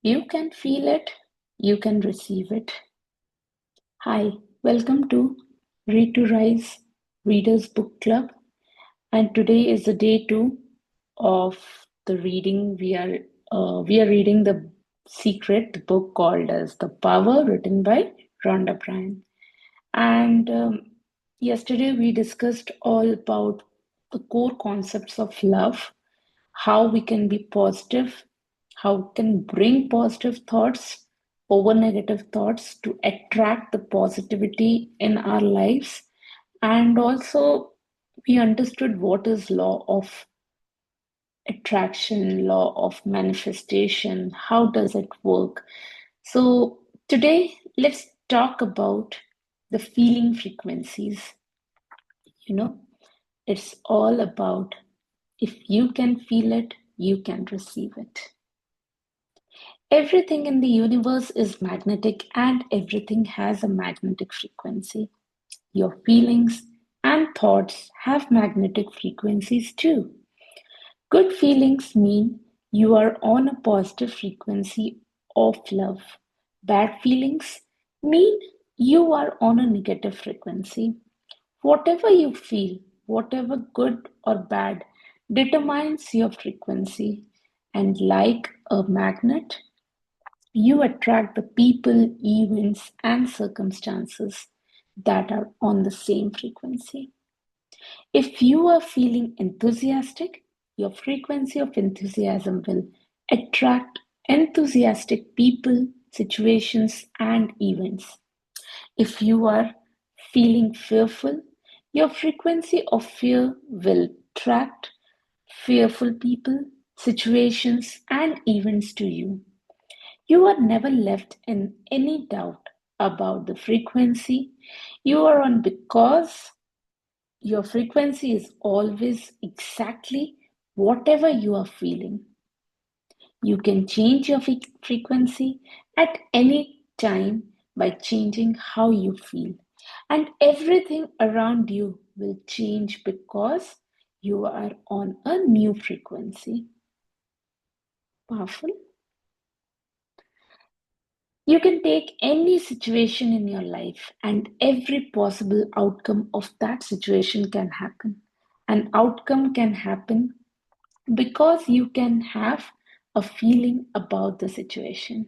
You can feel it, you can receive it. Hi, welcome to Read to Rise Readers Book Club. And today is the day two of the reading. We are reading The Secret, the book called as The Power, written by Rhonda Byrne. And yesterday we discussed all about the core concepts of love, how we can be positive, how we can bring positive thoughts over negative thoughts to attract the positivity in our lives. And also, we understood what is law of attraction, law of manifestation, how does it work. So today, let's talk about the feeling frequencies. You know, it's all about if you can feel it, you can receive it. Everything in the universe is magnetic and everything has a magnetic frequency. Your feelings and thoughts have magnetic frequencies too. Good feelings mean you are on a positive frequency of love. Bad feelings mean you are on a negative frequency. Whatever you feel, whatever good or bad, determines your frequency. And like a magnet, you attract the people, events, and circumstances that are on the same frequency. If you are feeling enthusiastic, your frequency of enthusiasm will attract enthusiastic people, situations, and events. If you are feeling fearful, your frequency of fear will attract fearful people, situations, and events to you. You are never left in any doubt about the frequency you are on because your frequency is always exactly whatever you are feeling. You can change your frequency at any time by changing how you feel, and everything around you will change because you are on a new frequency. Powerful? You can take any situation in your life, and every possible outcome of that situation can happen. An outcome can happen because you can have a feeling about the situation.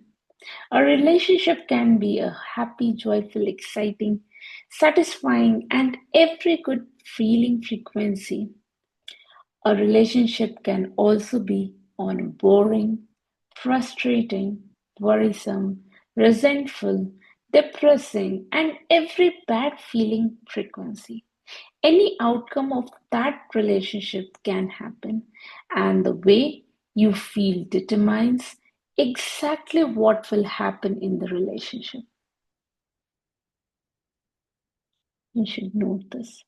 A relationship can be a happy, joyful, exciting, satisfying, and every good feeling frequency. A relationship can also be on a boring, frustrating, worrisome, resentful, depressing, and every bad feeling frequency. Any outcome of that relationship can happen, and the way you feel determines exactly what will happen in the relationship. You should note this.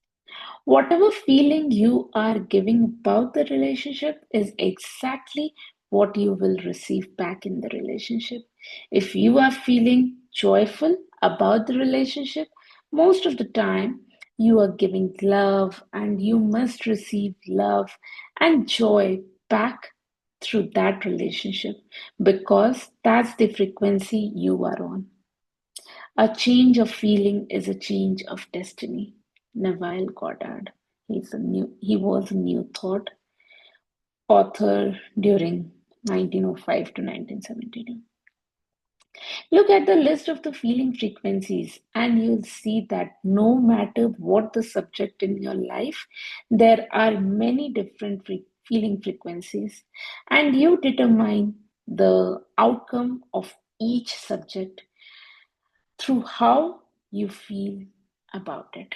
Whatever feeling you are giving about the relationship is exactly what you will receive back in the relationship. If you are feeling joyful about the relationship, most of the time you are giving love and you must receive love and joy back through that relationship because that's the frequency you are on. A change of feeling is a change of destiny. Neville Goddard. He was a New Thought author during 1905 to 1972. Look at the list of the feeling frequencies, and you'll see that no matter what the subject in your life, there are many different feeling frequencies, and you determine the outcome of each subject through how you feel about it.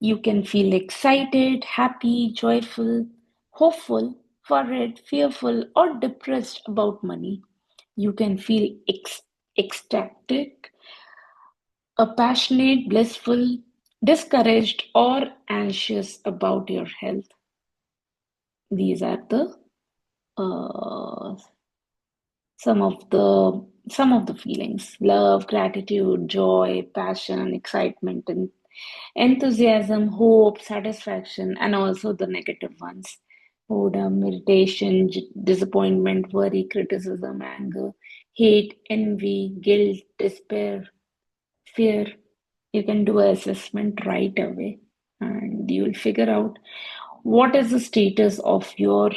You can feel excited, happy, joyful, hopeful, worried, fearful, or depressed about money. You can feel ecstatic, passionate, blissful, discouraged, or anxious about your health. These are the uh, some of the feelings: love, gratitude, joy, passion, excitement, and enthusiasm, hope, satisfaction, and also the negative ones. boredom, irritation, disappointment, worry, criticism, anger, hate, envy, guilt, despair, fear. You can do an assessment right away and you'll figure out what is the status of your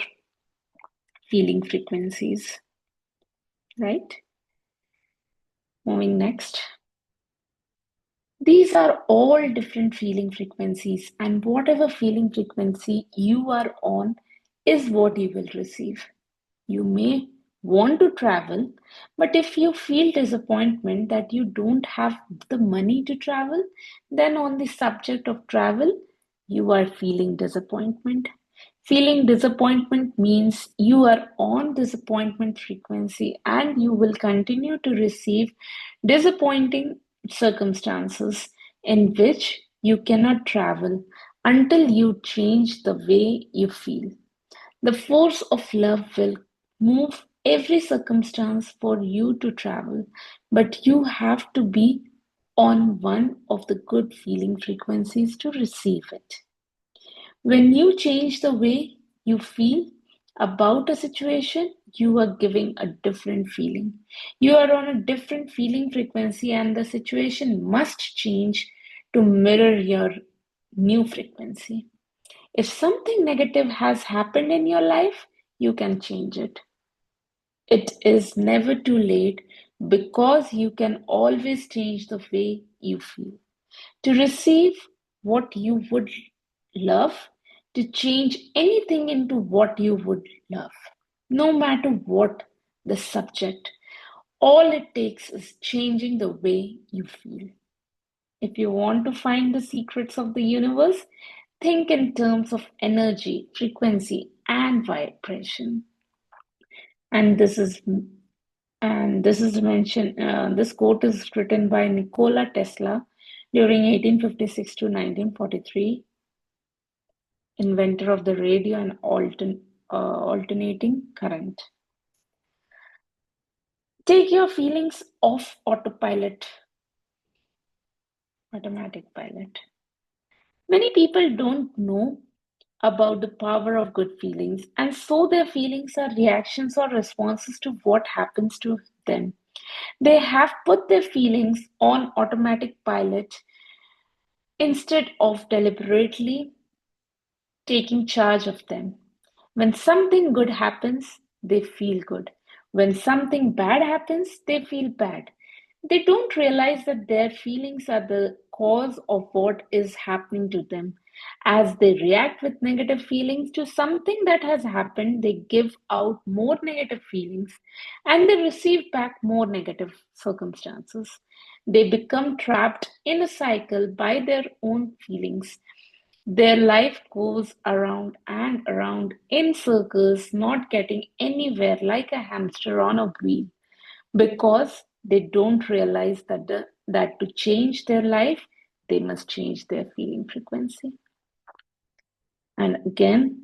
feeling frequencies, right? Moving next. These are all different feeling frequencies, and whatever feeling frequency you are on is what you will receive. You may want to travel, but if you feel disappointment that you don't have the money to travel, then on the subject of travel, you are feeling disappointment. Feeling disappointment means you are on disappointment frequency and you will continue to receive disappointing circumstances in which you cannot travel until you change the way you feel. The force of love will move every circumstance for you to travel, but you have to be on one of the good feeling frequencies to receive it. When you change the way you feel about a situation, you are giving a different feeling. You are on a different feeling frequency, and the situation must change to mirror your new frequency. If something negative has happened in your life, you can change it. It is never too late because you can always change the way you feel. To receive what you would love, to change anything into what you would love, no matter what the subject. All it takes is changing the way you feel. If you want to find the secrets of the universe, think in terms of energy, frequency, and vibration. And this is mentioned. This quote is written by Nikola Tesla during 1856 to 1943, inventor of the radio and alternating current. Take your feelings off automatic pilot. Many people don't know about the power of good feelings, and so their feelings are reactions or responses to what happens to them. They have put their feelings on automatic pilot instead of deliberately taking charge of them. When something good happens, they feel good. When something bad happens, they feel bad. They don't realize that their feelings are the cause of what is happening to them. As they react with negative feelings to something that has happened, they give out more negative feelings and they receive back more negative circumstances. They become trapped in a cycle by their own feelings. Their life goes around and around in circles, not getting anywhere like a hamster on a wheel because they don't realize that to change their life, they must change their feeling frequency. And again,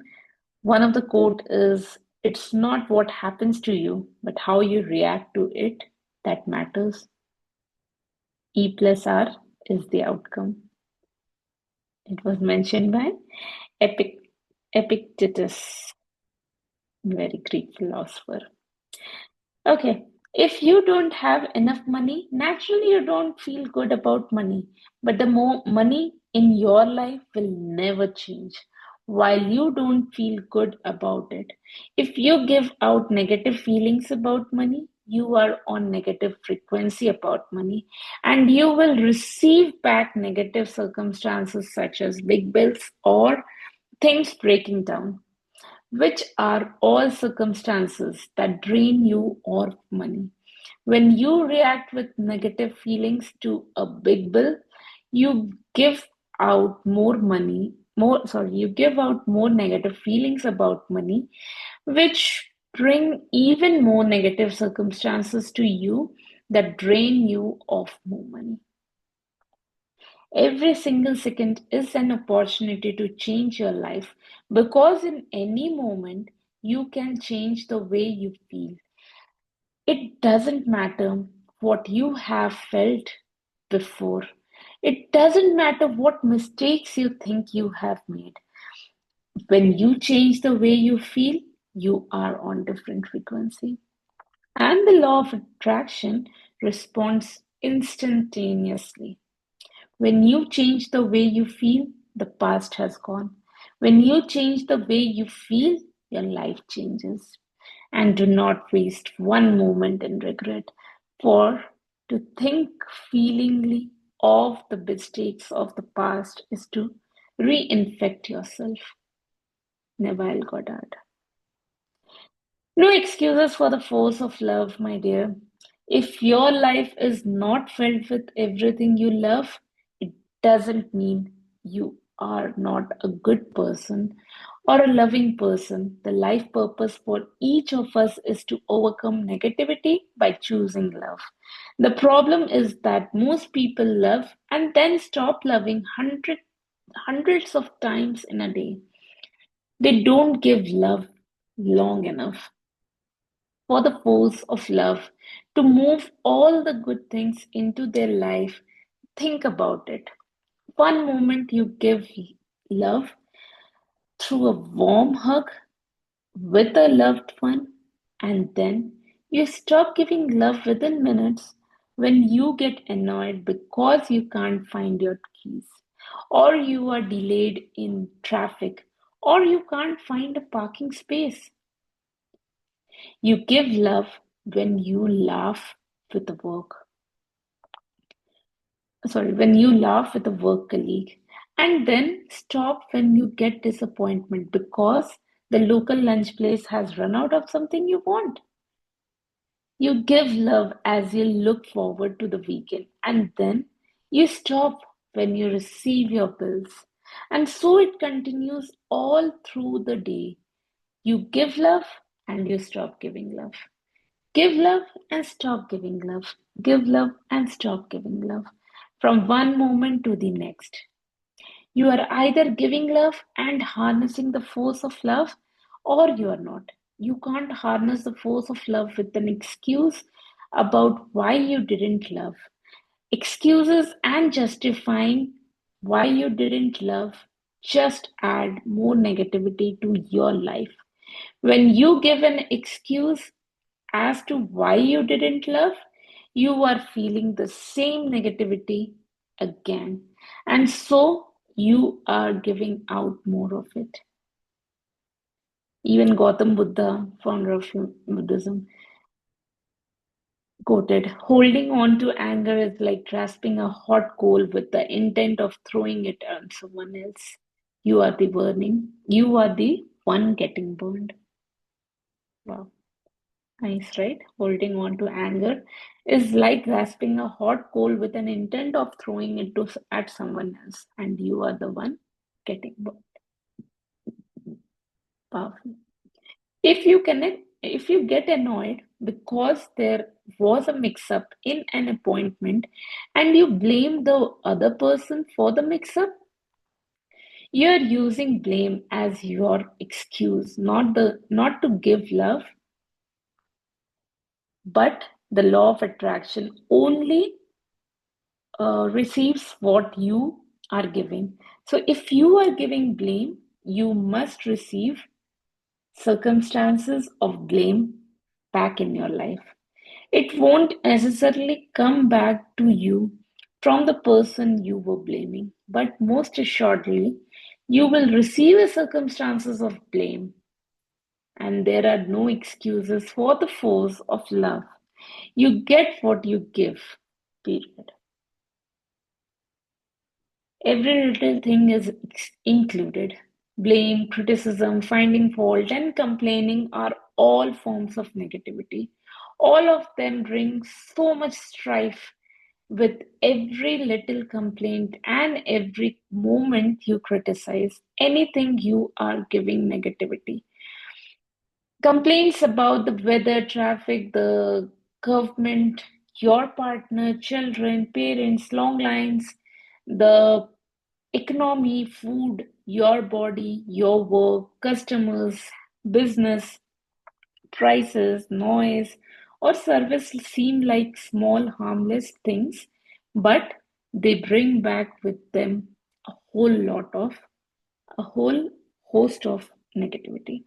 one of the quote is it's not what happens to you, but how you react to it that matters. E plus R is the outcome. It was mentioned by Epictetus, very Greek philosopher. Okay, if you don't have enough money, naturally you don't feel good about money. But the more money in your life will never change while you don't feel good about it. If you give out negative feelings about money, you are on negative frequency about money and you will receive back negative circumstances such as big bills or things breaking down, which are all circumstances that drain you of money. When you react with negative feelings to a big bill, you give out more money, you give out more negative feelings about money, which bring even more negative circumstances to you that drain you of more money. Every single second is an opportunity to change your life because in any moment you can change the way you feel. It doesn't matter what you have felt before. It doesn't matter what mistakes you think you have made. When you change the way you feel, you are on different frequency. And the law of attraction responds instantaneously. When you change the way you feel, the past has gone. When you change the way you feel, your life changes. And do not waste one moment in regret. For to think feelingly of the mistakes of the past is to reinfect yourself. Neville Goddard. No excuses for the force of love, my dear. If your life is not filled with everything you love, it doesn't mean you are not a good person or a loving person. The life purpose for each of us is to overcome negativity by choosing love. The problem is that most people love and then stop loving hundreds of times in a day. They don't give love long enough for the force of love to move all the good things into their life. Think about it. One moment you give love through a warm hug with a loved one, and then you stop giving love within minutes when you get annoyed because you can't find your keys, or you are delayed in traffic, or you can't find a parking space. You give love when you laugh with the work. Sorry, when you laugh with a work colleague, and then stop when you get disappointment because the local lunch place has run out of something you want. You give love as you look forward to the weekend, and then you stop when you receive your bills. And so it continues all through the day. You give love and you stop giving love. Give love and stop giving love. Give love and stop giving love. From one moment to the next. You are either giving love and harnessing the force of love, or you are not. You can't harness the force of love with an excuse about why you didn't love. Excuses and justifying why you didn't love just add more negativity to your life. When you give an excuse as to why you didn't love, you are feeling the same negativity again. And so you are giving out more of it. Even Gautam Buddha, founder of Buddhism, quoted, holding on to anger is like grasping a hot coal with the intent of throwing it on someone else. You are the burning, you are the one getting burned. Wow. Nice, right? Holding on to anger is like grasping a hot coal with an intent of throwing it at someone else, and you are the one getting burned. Powerful. If you get annoyed because there was a mix-up in an appointment and you blame the other person for the mix-up, you're using blame as your excuse, not to give love, but the law of attraction only receives what you are giving. So if you are giving blame, you must receive circumstances of blame back in your life. It won't necessarily come back to you from the person you were blaming, but most assuredly, you will receive the circumstances of blame, and there are no excuses for the force of love. You get what you give, period. Every little thing is included. Blame, criticism, finding fault, and complaining are all forms of negativity. All of them bring so much strife with every little complaint and every moment you criticize. Anything you are giving negativity. Complaints about the weather, traffic, the government, your partner, children, parents, long lines, the economy, food, your body, your work, customers, business, prices, noise, or service seem like small, harmless things, but they bring back with them a whole lot of, a whole host of negativity.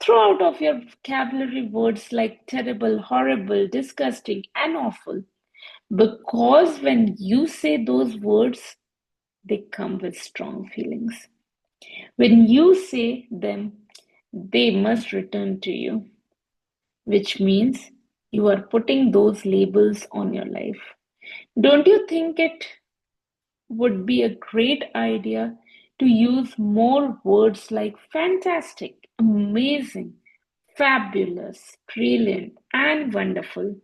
Throw out of your vocabulary words like terrible, horrible, disgusting, and awful. Because when you say those words, they come with strong feelings. When you say them, they must return to you, which means you are putting those labels on your life. Don't you think it would be a great idea to use more words like fantastic, amazing, fabulous, brilliant, and wonderful?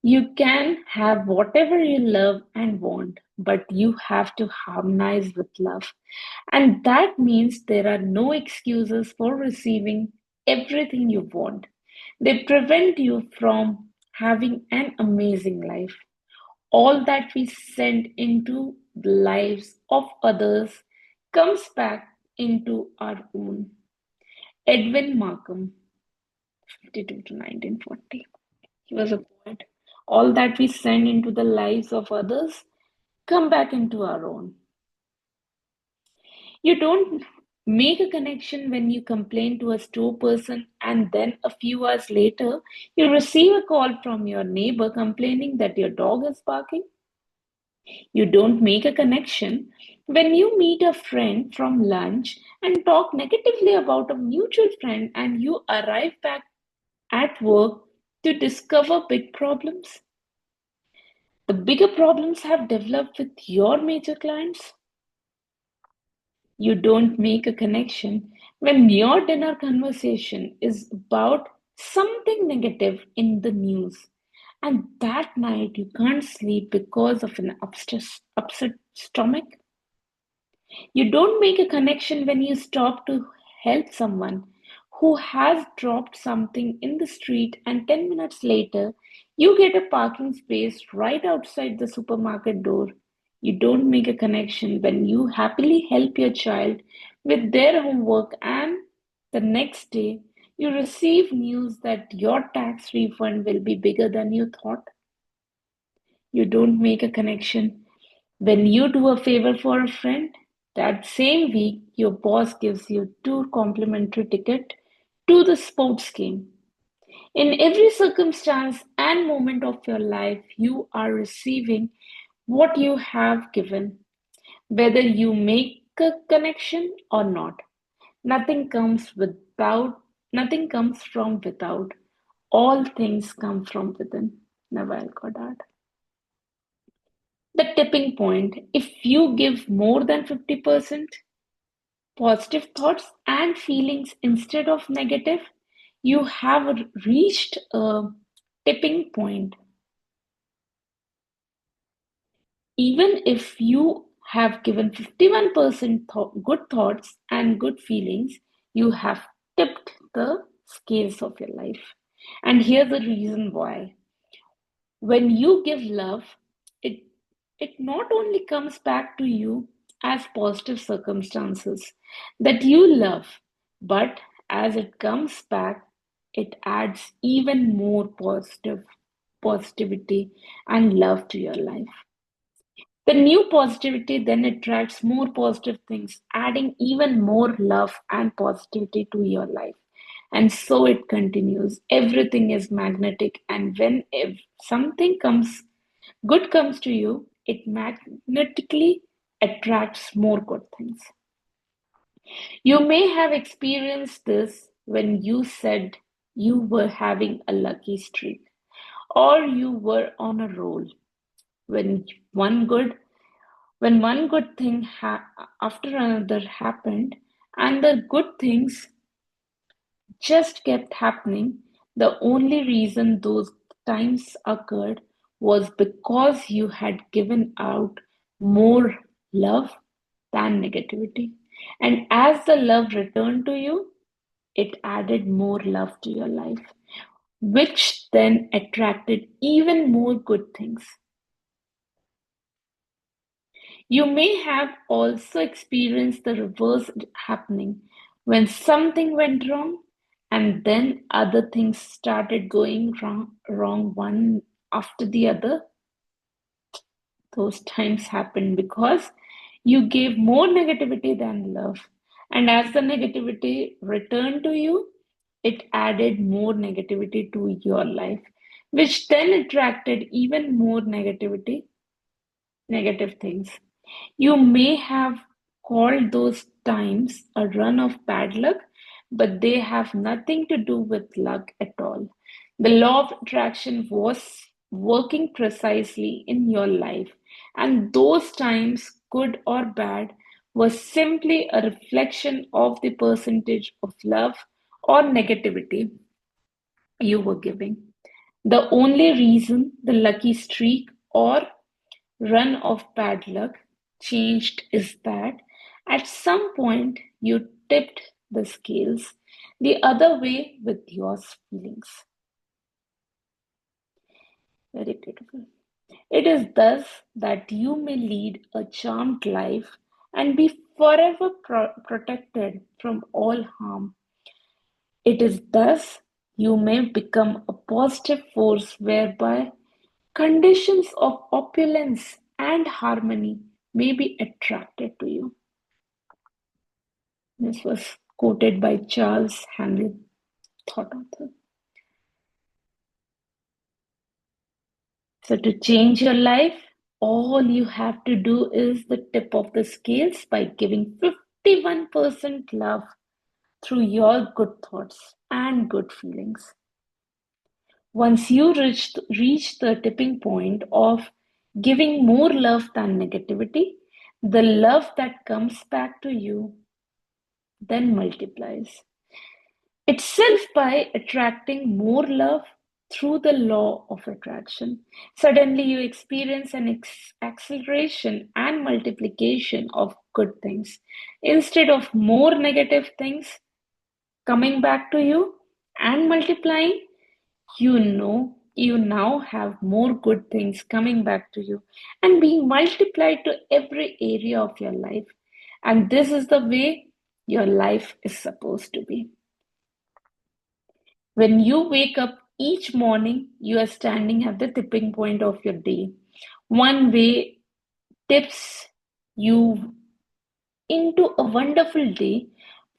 You can have whatever you love and want, but you have to harmonize with love. And that means there are no excuses for receiving everything you want. They prevent you from having an amazing life. All that we send into the lives of others comes back into our own. Edwin Markham, 52 to 1940. He was a poet. All that we send into the lives of others come back into our own. You don't make a connection when you complain to a store person and then a few hours later you receive a call from your neighbor complaining that your dog is barking. You don't make a connection when you meet a friend from lunch and talk negatively about a mutual friend and you arrive back at work to discover big problems. The bigger problems have developed with your major clients. You don't make a connection when your dinner conversation is about something negative in the news. And that night you can't sleep because of an upset stomach. You don't make a connection when you stop to help someone who has dropped something in the street, and 10 minutes later, you get a parking space right outside the supermarket door. You don't make a connection when you happily help your child with their homework, and the next day, you receive news that your tax refund will be bigger than you thought. You don't make a connection when you do a favor for a friend, that same week your boss gives you two complimentary tickets to the sports game. In every circumstance and moment of your life, you are receiving what you have given, whether you make a connection or not. Nothing comes without, nothing comes from without. All things come from within. Neville Goddard. The tipping point, if you give more than 50% positive thoughts and feelings instead of negative, you have reached a tipping point. Even if you have given 51% good thoughts and good feelings, you have tipped the scales of your life. And here's the reason why. When you give love, it it not only comes back to you as positive circumstances that you love, but as it comes back, it adds even more positivity and love to your life. The new positivity then attracts more positive things, adding even more love and positivity to your life. And so it continues. Everything is magnetic, and when if something good comes to you, it magnetically attracts more good things. You may have experienced this when you said you were having a lucky streak or you were on a roll. When one good when one good thing after another happened and the good things just kept happening, the only reason those times occurred was because you had given out more love than negativity. And as the love returned to you, it added more love to your life, which then attracted even more good things. You may have also experienced the reverse happening when something went wrong and then other things started going wrong one after the other. Those times happened because You gave more negativity than love. And as the negativity returned to you, it added more negativity to your life, which then attracted even more negativity, negative things. You may have called those times a run of bad luck, but they have nothing to do with luck at all. The law of attraction was working precisely in your life, and those times, good or bad, was simply a reflection of the percentage of love or negativity you were giving. The only reason the lucky streak or run of bad luck changed is that at some point you tipped the scales the other way with your feelings. Very beautiful. It is thus that you may lead a charmed life and be forever protected from all harm. It is thus you may become a positive force whereby conditions of opulence and harmony may be attracted to you. This was quoted by Charles Handel, thought author. So, to change your life, all you have to do is the tip of the scales by giving 51% love through your good thoughts and good feelings. Once you reach the tipping point of giving more love than negativity, the love that comes back to you then multiplies itself by attracting more love through the law of attraction. Suddenly, you experience an acceleration and multiplication of good things. Instead of more negative things coming back to you and multiplying, you now have more good things coming back to you and being multiplied to every area of your life. And this is the way your life is supposed to be. When you wake up each morning, you are standing at the tipping point of your day. One way tips you into a wonderful day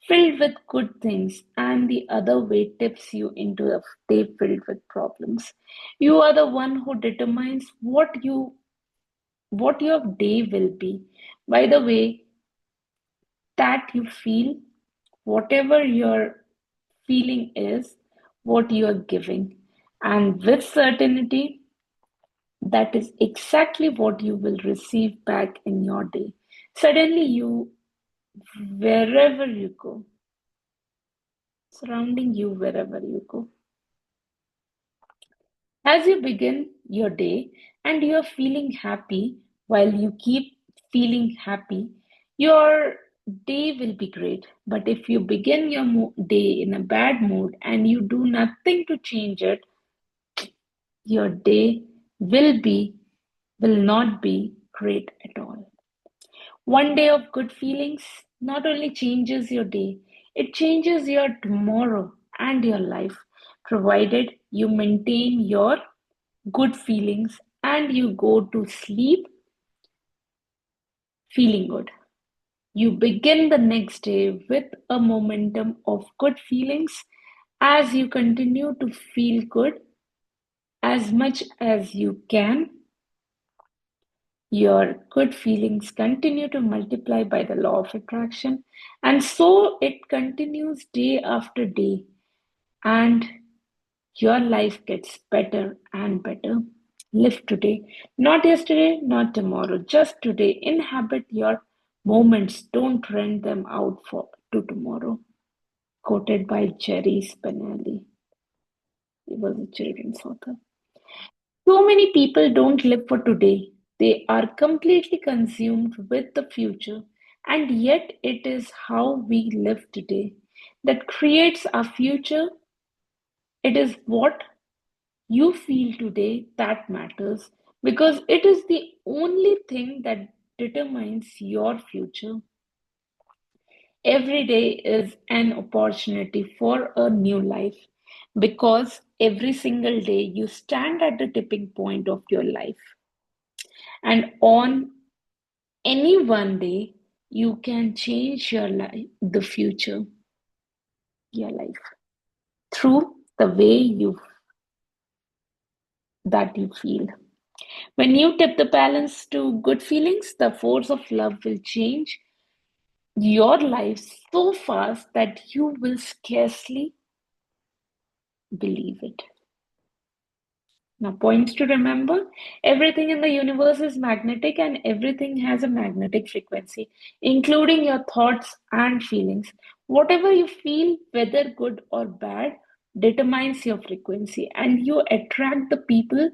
filled with good things, and the other way tips you into a day filled with problems. You are the one who determines what your day will be. By the way that you feel, whatever your feeling is, what you are giving. And with certainty, that is exactly what you will receive back in your day. Suddenly, wherever you go, surrounding you wherever you go. As you begin your day and you're feeling happy, while you keep feeling happy, your day will be great. But if you begin your day in a bad mood and you do nothing to change it, your day will not be great at all. One day of good feelings not only changes your day, it changes your tomorrow and your life, provided you maintain your good feelings and you go to sleep feeling good. You begin the next day with a momentum of good feelings as you continue to feel good as much as you can. Your good feelings continue to multiply by the law of attraction, and so it continues day after day, and your life gets better and better. Live today, not yesterday, not tomorrow, just today. Inhabit your moments, don't rent them out to tomorrow. Quoted by Jerry Spinelli. He was a children's author. So many people don't live for today. They are completely consumed with the future, and yet it is how we live today that creates our future. It is what you feel today that matters because it is the only thing that determines your future. Every day is an opportunity for a new life because every single day you stand at the tipping point of your life. And on any one day you can change your life, the future, your life, through the way you that you feel. When you tip the balance to good feelings, the force of love will change your life so fast that you will scarcely believe it. Now, points to remember: everything in the universe is magnetic and everything has a magnetic frequency, including your thoughts and feelings. Whatever you feel, whether good or bad, determines your frequency, and you attract the people,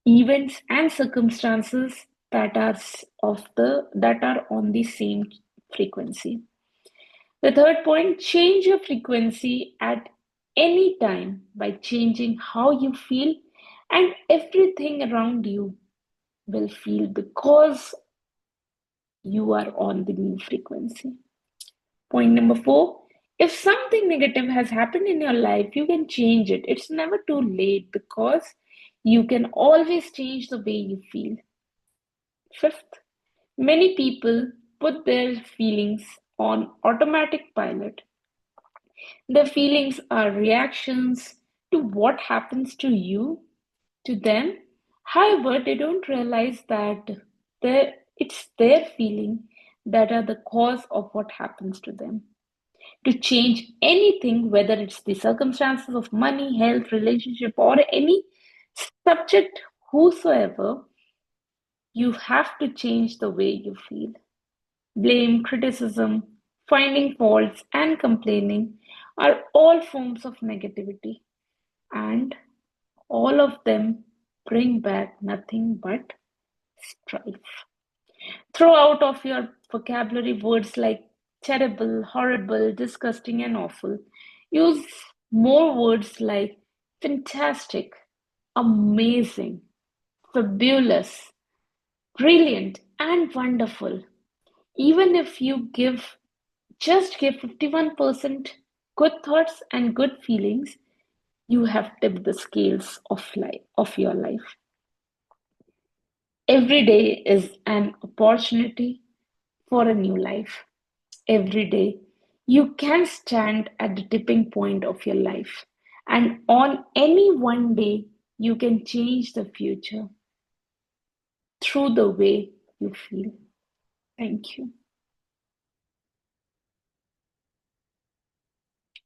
events, and circumstances that are on the same frequency. The third point: change your frequency at any time by changing how you feel, and everything around you will feel because you are on the new frequency. Point number four: if something negative has happened in your life, you can change it. It's never too late because you can always change the way you feel. Fifth, many people put their feelings on automatic pilot. Their feelings are reactions to what happens to them. However, they don't realize that it's their feeling that are the cause of what happens to them. To change anything, whether it's the circumstances of money, health, relationship, or any subject whosoever, you have to change the way you feel. Blame, criticism, finding faults, and complaining are all forms of negativity, and all of them bring back nothing but strife. Throw out of your vocabulary words like terrible, horrible, disgusting, and awful. Use more words like fantastic, amazing, fabulous, brilliant, and wonderful. Even if you give 51% good thoughts and good feelings, you have tipped the scales of your life. Every day is an opportunity for a new life. Every day you can stand at the tipping point of your life, and on any one day you can change the future through the way you feel. Thank you.